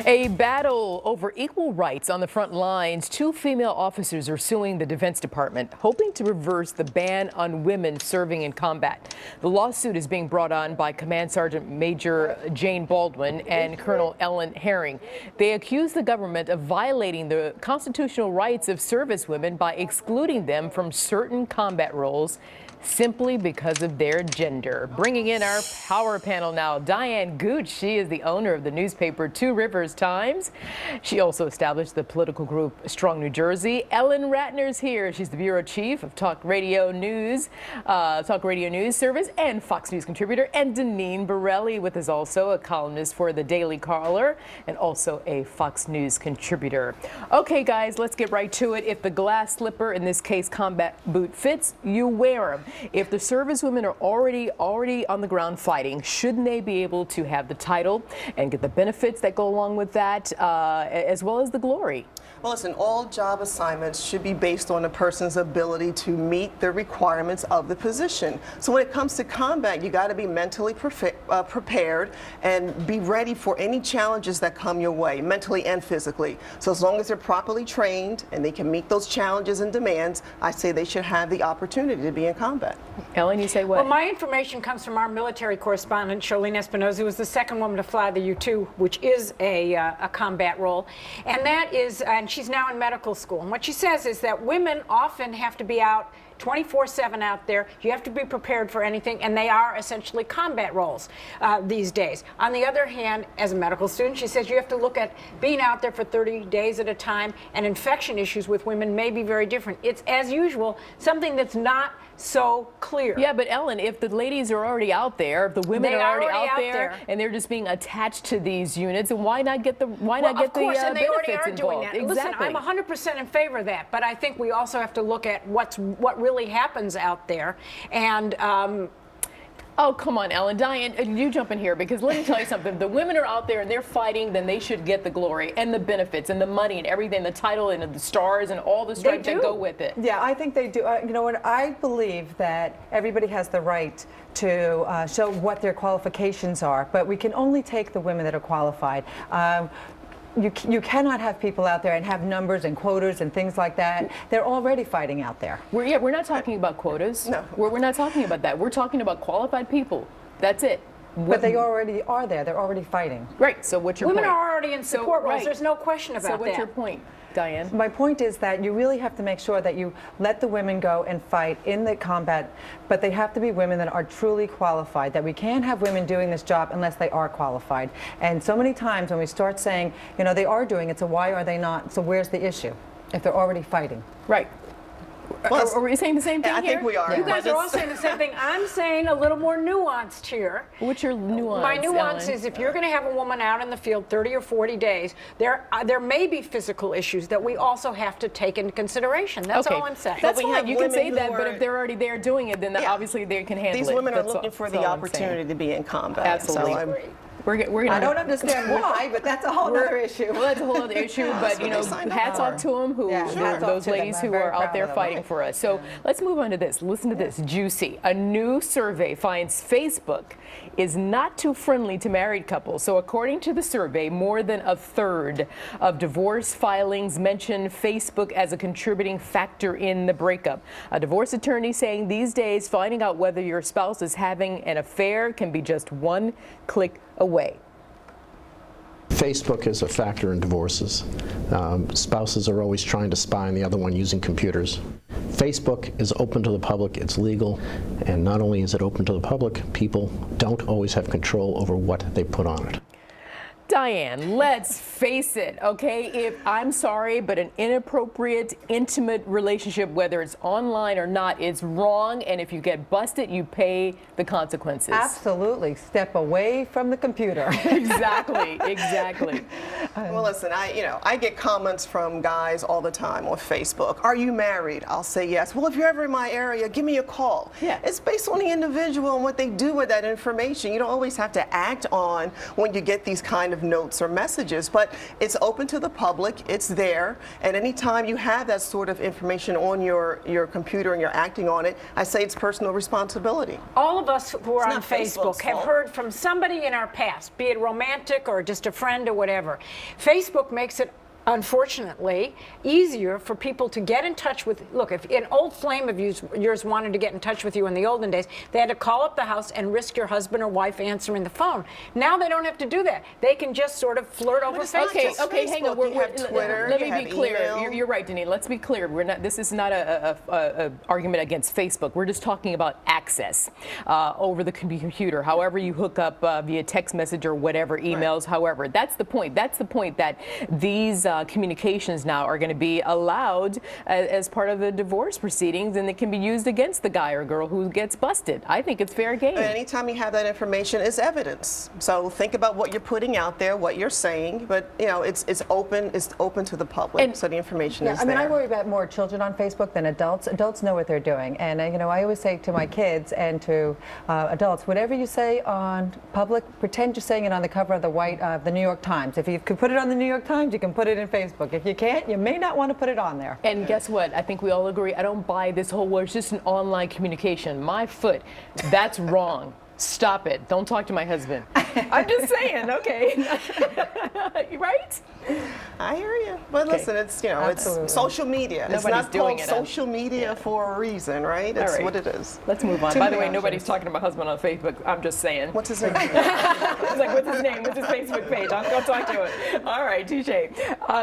A battle over equal rights on the front lines. Two female officers are suing the Defense Department, hoping to reverse the ban on women serving in combat. The lawsuit is being brought on by Command Sergeant Major Jane Baldwin and Colonel Ellen Herring. They accuse the government of violating the constitutional rights of servicewomen by excluding them from certain combat roles simply because of their gender. Bringing in our power panel now, Dianne Gooch. She is the owner of the newspaper Two Rivers Times. She also established the political group Strong New Jersey. Ellen Ratner's here. She's the bureau chief of Talk Radio News Service and Fox News contributor. And Deneen Borelli with us, also a columnist for the Daily Caller and also a Fox News contributor. Okay, guys, let's get right to it. If the glass slipper, in this case combat boot, fits, you wear them. If the servicewomen are already on the ground fighting, shouldn't they be able to have the title and get the benefits that go along with that, as well as the glory? Well, listen, all job assignments should be based on a person's ability to meet the requirements of the position. So when it comes to combat, you got to be mentally prepared and be ready for any challenges that come your way, mentally and physically. So as long as they're properly trained and they can meet those challenges and demands, I say they should have the opportunity to be in combat. Ellen, you say what? Well, my information comes from our military correspondent, Charlene Espinoza, who was the second woman to fly the U-2, which is a combat role. And that is, and she's now in medical school. And what she says is that women often have to be out 24/7 out there. You have to be prepared for anything, and they are essentially combat roles these days. On the other hand, as a medical student, she says you have to look at being out there for 30 days at a time, and infection issues with women may be very different. It's, as usual, something that's not so clear. Yeah, but Ellen, if the ladies are already out there, if the women are already out there, and they're just being attached to these units, and why not get the of course, and they already are doing that. Exactly. Listen, I'm 100% in favor of that, but I think we also have to look at what really happens out there, and oh, come on, Ellen. Dianne, you jump in here, because let me tell you something. If the women are out there and they're fighting, then they should get the glory and the benefits and the money and everything, the title and the stars and all the stripes that go with it. Yeah, I think they do. You know what? I believe that everybody has the right to show what their qualifications are, but we can only take the women that are qualified. You cannot have people out there and have numbers and quotas and things like that. They're already fighting out there. We're not talking about quotas. No. We're not talking about that. We're talking about qualified people. That's it. But they already are there. They're already fighting. Right. So what's your point? Women are already in support roles. Right. There's no question about that. So what's your point, Dianne? My point is that you really have to make sure that you let the women go and fight in the combat, but they have to be women that are truly qualified, that we can't have women doing this job unless they are qualified. And so many times when we start saying, you know, they are doing it, so why are they not? So where's the issue if they're already fighting? Right. Well, are we saying the same thing I here? think we are. You guys are all saying the same thing. I'm saying a little more nuanced here. What's your nuance? My nuance Ellen? is if you're going to have a woman out in the field 30 or 40 days, there may be physical issues that we also have to take into consideration. That's all I'm saying. That's we fine. have You can women say who that, are- but if they're already there doing it, then obviously they can handle it. These women are That's looking for that's the all I'm saying. opportunity to be in combat. Absolutely. So We're gonna, I don't understand why, but that's a whole other issue. Well, that's a whole other issue, but you know, hats off to them who, Yeah, hats off those to them. ladies I'm who very are out proud there of them. fighting for us. So let's move on to this. Listen to this, juicy. A new survey finds Facebook is not too friendly to married couples. So according to the survey, more than a third of divorce filings mention Facebook as a contributing factor in the breakup. A divorce attorney saying these days finding out whether your spouse is having an affair can be just one click away. Facebook is a factor in divorces. Spouses are always trying to spy on the other one using computers. Facebook is open to the public, it's legal, and not only is it open to the public, people don't always have control over what they put on it. Dianne, let's face it, okay? If I'm sorry, but an inappropriate, intimate relationship, whether it's online or not, is wrong. And if you get busted, you pay the consequences. Absolutely. Step away from the computer. Exactly, exactly. Well, listen, I get comments from guys all the time on Facebook. Are you married? I'll say yes. Well, if you're ever in my area, give me a call. Yeah. It's based on the individual and what they do with that information. You don't always have to act on when you get these kind of of notes or messages. But it's open to the public, it's there, and anytime you have that sort of information on your computer and you're acting on it, I say it's personal responsibility. All of us who are on not Facebook Facebook's have fault. heard from somebody in our past, be it romantic or just a friend or whatever. Facebook makes it, unfortunately, easier for people to get in touch with. Look, if an old flame of yours wanted to get in touch with you in the olden days, they had to call up the house and risk your husband or wife answering the phone. Now they don't have to do that. They can just sort of flirt over it's not Facebook. just Okay, hang on. Facebook. You have Twitter, Let you me have be clear. email. You're right, Deneen. Let's be clear. We're not. This is not a argument against Facebook. We're just talking about access over the computer. However you hook up via text message or whatever, emails. Right. However, that's the point. That's the point that these communications now are going to be allowed as part of the divorce proceedings, and it can be used against the guy or girl who gets busted. I think it's fair game. Anytime you have that information, it's evidence. So think about what you're putting out there, what you're saying, but it's open to the public, And- so the information Yeah, is I mean, there. I worry about more children on Facebook than adults. Adults know what they're doing, and I always say to my kids and to adults, whatever you say on public, pretend you're saying it on the cover of the New York Times. If you can put it on the New York Times, you can put it in Facebook. If you can't, you may not want to put it on there. And guess what? I think we all agree. I don't buy this whole word. It's just an online communication. My foot. That's wrong. Stop it. Don't talk to my husband. I'm just saying, okay. Right? I hear you, but listen, it's Absolutely. it's social media. Nobody's it's not doing called it, huh? social media for a reason, right? All It's right. what it is. Let's move on. Too By the many way, options. nobody's talking to my husband on Facebook. I'm just saying. What's his name? It's like, what's his name? What's his Facebook page? I'll go talk to him. All right, touche.